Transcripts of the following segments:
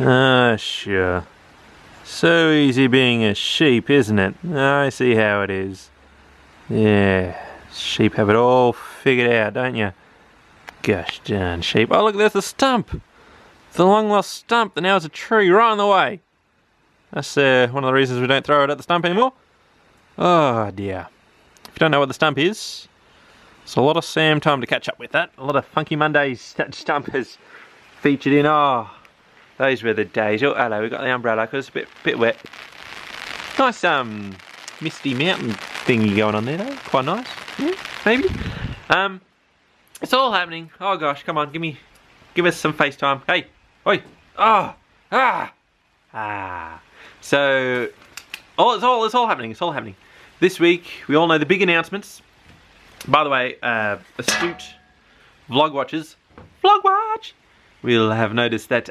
Ah, sure. So easy being a sheep, isn't it? I see how it is. Yeah, sheep have it all figured out, don't you? Gosh darn sheep. Oh look, there's the stump! The long lost stump that now is a tree right in the way. That's one of the reasons we don't throw it at the stump anymore. Oh dear. If you don't know what the stump is, it's a lot of Sam time to catch up with that. A lot of Funky Mondays that stump has featured in. Oh, those were the days. Oh hello, we got the umbrella because it's a bit wet. Nice misty mountain thingy going on there though. Quite nice. Yeah, maybe. It's all happening. Oh gosh, come on, give us some FaceTime. Hey, oi, So, it's all happening. It's all happening. This week, we all know the big announcements. By the way, astute vlog watchers, vlog watch, will have noticed that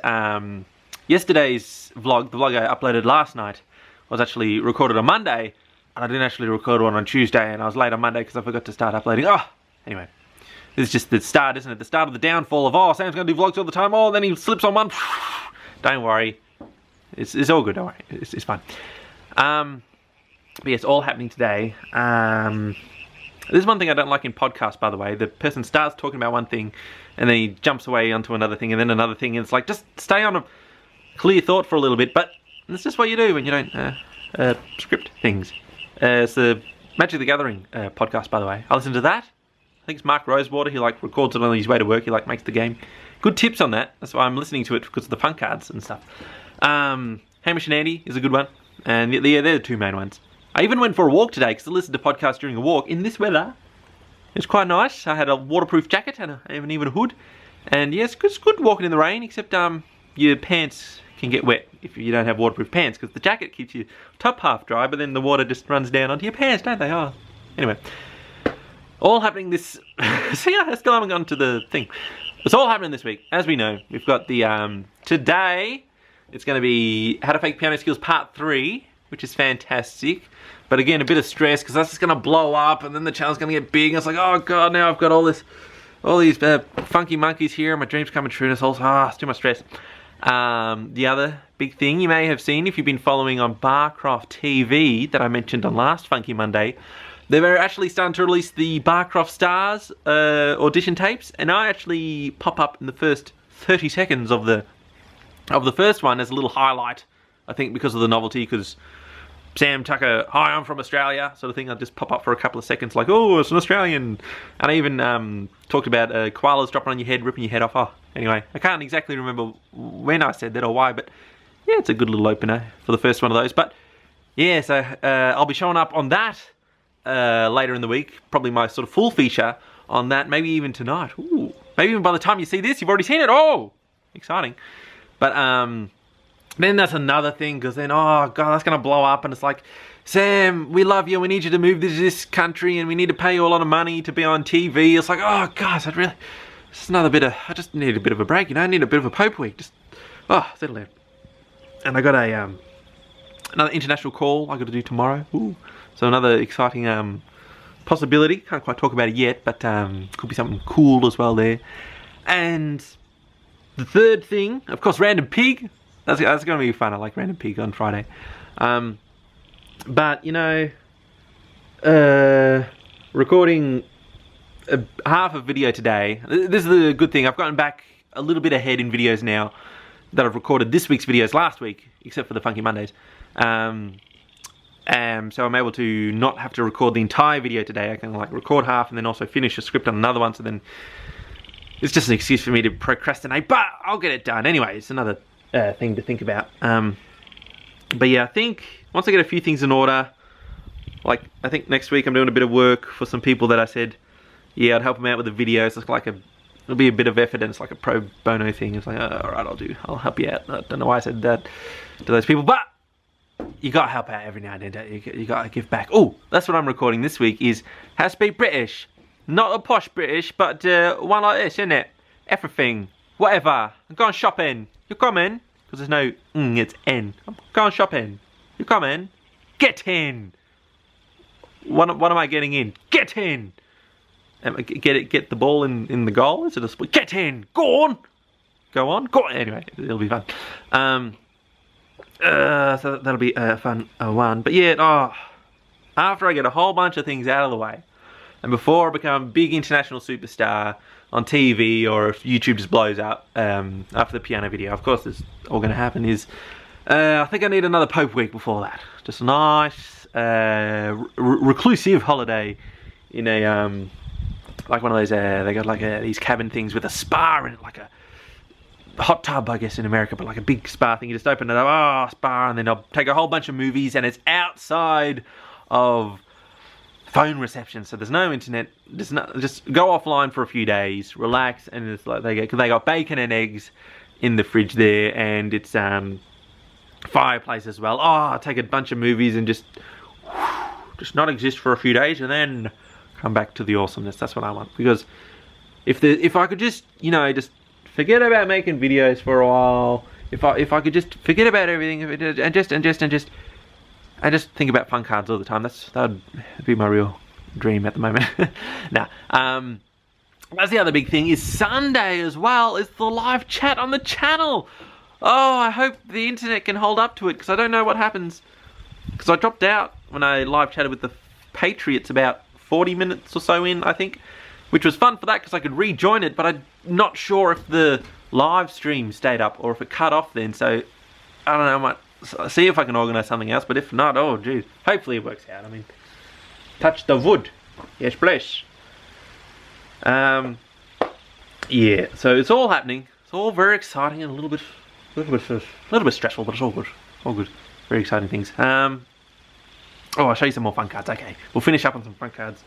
yesterday's vlog, the vlog I uploaded last night, was actually recorded on Monday, and I didn't actually record one on Tuesday, and I was late on Monday because I forgot to start uploading. Oh, anyway. This is just the start, isn't it? The start of the downfall of, oh, Sam's going to do vlogs all the time. Oh, then he slips on one. Don't worry. It's all good, don't worry. It's fine. But yeah, it's all happening today. There's one thing I don't like in podcasts, by the way. The person starts talking about one thing, and then he jumps away onto another thing, and then another thing. And it's like, just stay on a clear thought for a little bit. But that's just what you do when you don't script things. It's the Magic the Gathering podcast, by the way. I listen to that. I think it's Mark Rosewater. He records it on his way to work. He makes the game. Good tips on that. That's why I'm listening to it, because of the fun cards and stuff. Hamish and Andy is a good one, and yeah, they're the two main ones. I even went for a walk today because I listened to podcasts during a walk in this weather. It's quite nice. I had a waterproof jacket and an even hood, and yes, it's good walking in the rain. Except your pants can get wet if you don't have waterproof pants, because the jacket keeps your top half dry, but then the water just runs down onto your pants, don't they? Oh, anyway. All happening this... See, I still haven't gone to the thing. It's all happening this week. As we know, we've got the... Today, it's going to be How to Fake Piano Skills Part 3, which is fantastic. But again, a bit of stress, because that's just going to blow up, and then the channel's going to get big. And it's like, oh god, now I've got all these funky monkeys here, and my dreams coming true, and it's all... it's too much stress. The other big thing you may have seen, if you've been following on Barcroft TV, that I mentioned on last Funky Monday, they're actually starting to release the Barcroft Stars audition tapes, and I actually pop up in the first 30 seconds of the first one as a little highlight, I think because of the novelty, because Sam Tucker, hi, I'm from Australia, sort of thing. I'll just pop up for a couple of seconds like, oh, it's an Australian. And I even talked about koalas dropping on your head, ripping your head off. Oh, anyway, I can't exactly remember when I said that or why, but yeah, it's a good little opener for the first one of those. But yeah, so I'll be showing up on that later in the week, probably my sort of full feature on that, maybe even tonight. Ooh, maybe even by the time you see this, you've already seen it. Oh, exciting. But then that's another thing, because then, oh god, that's gonna blow up, and it's like, Sam, we love you, we need you to move to this country, and we need to pay you a lot of money to be on TV. It's like, oh guys, I just need a bit of a break, you know, I need a bit of a Pope week, just, settle down. And I got another international call I got to do tomorrow. Ooh. So another exciting possibility. Can't quite talk about it yet, but could be something cool as well there. And the third thing, of course, Random Pig. That's going to be fun. I like Random Pig on Friday. But, you know, recording half a video today. This is the good thing. I've gotten back a little bit ahead in videos now that I've recorded this week's videos last week, except for the Funky Mondays. So I'm able to not have to record the entire video today. I can record half and then also finish a script on another one, so then it's just an excuse for me to procrastinate, but I'll get it done. Anyway, it's another thing to think about. But yeah, I think once I get a few things in order, I think next week I'm doing a bit of work for some people that I said, yeah, I'd help them out with the videos. It'll be a bit of effort, and it's like a pro bono thing. It's like, alright, I'll help you out. I don't know why I said that to those people, but you gotta help out every now and then, don't you? You gotta give back. Oh, that's what I'm recording this week, is how to speak British. Not a posh British, but one like this, isn't it? Everything, whatever. I'm going shopping. You coming? Because there's no it's N. I'm going shopping. You coming? Get in. What am I getting in? Get in. Get the ball in the goal? Is it a split? Get in. Go on. go on. Anyway, it'll be fun. So that'll be a fun one. But yeah, after I get a whole bunch of things out of the way, and before I become a big international superstar on TV, or if YouTube just blows up after the piano video, of course it's all going to happen, is I think I need another Pope week before that. Just a nice reclusive holiday in a like one of those they got like these cabin things with a spa in it, like a hot tub, I guess, in America, but like a big spa thing. You just open it up, spa, and then I'll take a whole bunch of movies, and it's outside of phone reception, so there's no internet. Just go offline for a few days, relax, and it's like they got bacon and eggs in the fridge there, and it's fireplace as well. I'll take a bunch of movies and just not exist for a few days, and then come back to the awesomeness. That's what I want. Because if I could just, you know, just forget about making videos for a while, if I could just forget about everything and just think about fun cards all the time, that'd be my real dream at the moment. Now, that's the other big thing, is Sunday as well is the live chat on the channel. I hope the internet can hold up to it, because I don't know what happens, because I dropped out when I live chatted with the Patriots about 40 minutes or so in, I think, which was fun for that because I could rejoin it, but I'm not sure if the live stream stayed up or if it cut off then, so I don't know, I might see if I can organise something else, but if not, oh geez, hopefully it works out. I mean, touch the wood. Yes, please. Yeah, so it's all happening. It's all very exciting and a little bit stressful, but it's all good. All good. Very exciting things. I'll show you some more fun cards. Okay, we'll finish up on some fun cards.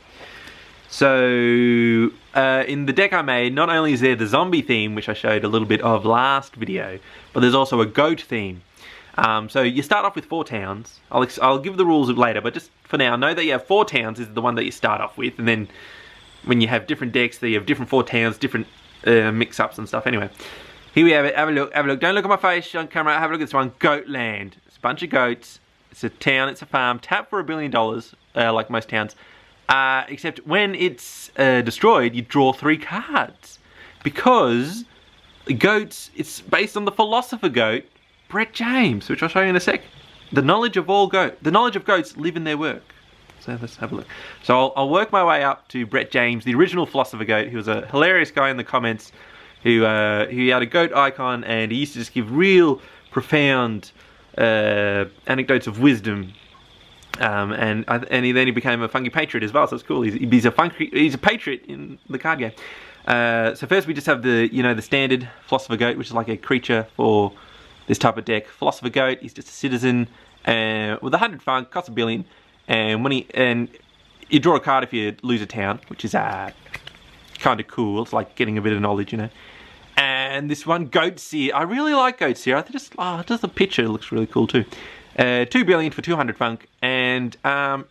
So, in the deck I made, not only is there the zombie theme, which I showed a little bit of last video, but there's also a goat theme. So you start off with 4 towns. I'll give the rules later, but just for now, know that you have 4 towns is the one that you start off with, and then when you have different decks, you have different 4 towns, different mix-ups and stuff. Anyway, here we have it. Have a look. Have a look. Don't look at my face on camera. Have a look at this one. Goatland. It's a bunch of goats. It's a town. It's a farm. Tap for $1 billion, like most towns. Except when it's destroyed, you draw 3 cards. Because goats, it's based on the philosopher goat, Brett James, which I'll show you in a sec. The knowledge of goats live in their work. So let's have a look. So I'll work my way up to Brett James, the original philosopher goat. He was a hilarious guy in the comments who had a goat icon, and he used to just give real profound anecdotes of wisdom. And then he became a funky patriot as well, so it's cool. He's a patriot in the card game. So first we just have the standard philosopher goat, which is like a creature for this type of deck. Philosopher goat, he's just a citizen with 100 funk, costs $1 billion, and you draw a card if you lose a town, which is kind of cool. It's like getting a bit of knowledge, you know. And this one, Goat Seer, I really like Goat Seer. I think just the picture looks really cool too. $2 billion for 200 funk, and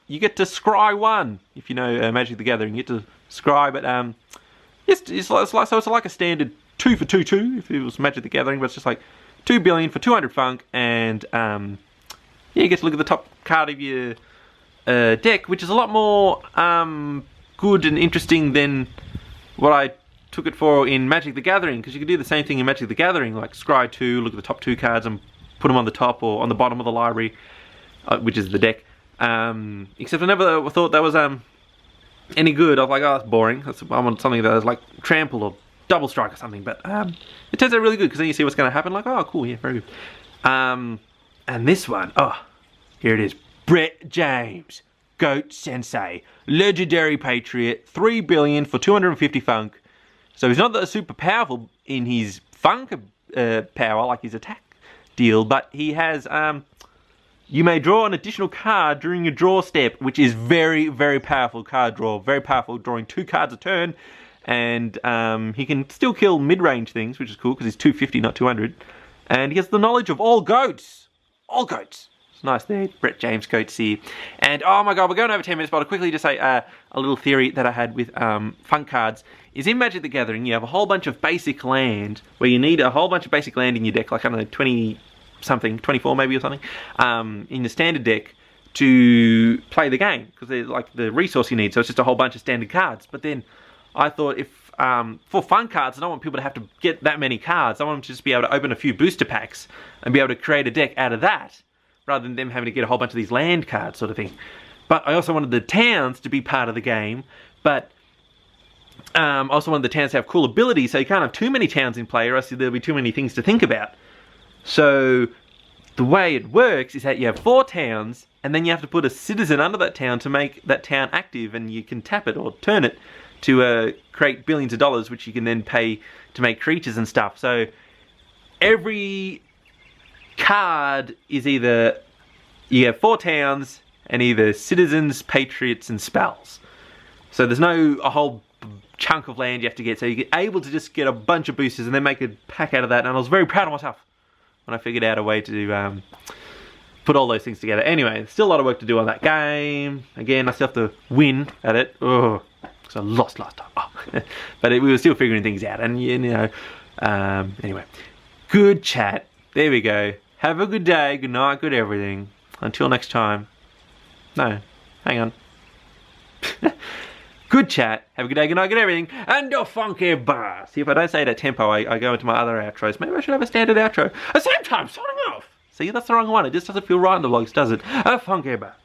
you get to scry 1 if you know Magic the Gathering. You get to scry, but it's like a standard 2 for 2/2 if it was Magic the Gathering, but it's just like $2 billion for 200 funk, and yeah, you get to look at the top card of your deck, which is a lot more good and interesting than what I took it for in Magic the Gathering, because you can do the same thing in Magic the Gathering, like scry 2, look at the top 2 cards and put them on the top or on the bottom of the library, which is the deck. Except I never thought that was any good. I was like, oh, that's boring. I want something that is like trample or double strike or something. But it turns out really good, because then you see what's going to happen. Like, oh, cool, yeah, very good. And this one, here it is. Brett James, Goat Sensei, legendary patriot, $3 billion for 250 funk. So he's not super powerful in his funk power, like his attack deal, but he has you may draw an additional card during your draw step, which is very, very powerful card draw. Very powerful, drawing 2 cards a turn, and he can still kill mid-range things, which is cool because he's 250, not 200, and he has the knowledge of all goats. All goats. It's nice there, Brett James, Goat Seer. And oh my god, we're going over 10 minutes, but I'll quickly just say a little theory that I had with fun cards is in Magic the Gathering, you have a whole bunch of basic land where you need a whole bunch of basic land in your deck, like I don't know, 20-something, 24 maybe or something, in the standard deck to play the game, because they're like the resource you need, so it's just a whole bunch of standard cards. But then I thought if for fun cards. I don't want people to have to get that many cards. I want them to just be able to open a few booster packs and be able to create a deck out of that, rather than them having to get a whole bunch of these land cards sort of thing. But I also wanted the towns to be part of the game, but I also wanted the towns to have cool abilities, so you can't have too many towns in play or else there'll be too many things to think about. So the way it works is that you have 4 towns, and then you have to put a citizen under that town to make that town active, and you can tap it or turn it to create billions of dollars, which you can then pay to make creatures and stuff. So every card is either, you have 4 towns and either citizens, patriots and spells. So there's no a whole chunk of land you have to get, so you're able to just get a bunch of boosters and then make a pack out of that. And I was very proud of myself when I figured out a way to put all those things together. Anyway, still a lot of work to do on that game. Again, I still have to win at it. Oh, because I lost last time. Oh. But we were still figuring things out, and you know, anyway, good chat. There we go. Have a good day, good night, good everything. Until next time. No, hang on. Good chat. Have a good day, good night, good everything. And a funky bar. See, if I don't say it at tempo, I go into my other outros. Maybe I should have a standard outro. At the same time, signing off. See, that's the wrong one. It just doesn't feel right in the vlogs, does it? A funky bar.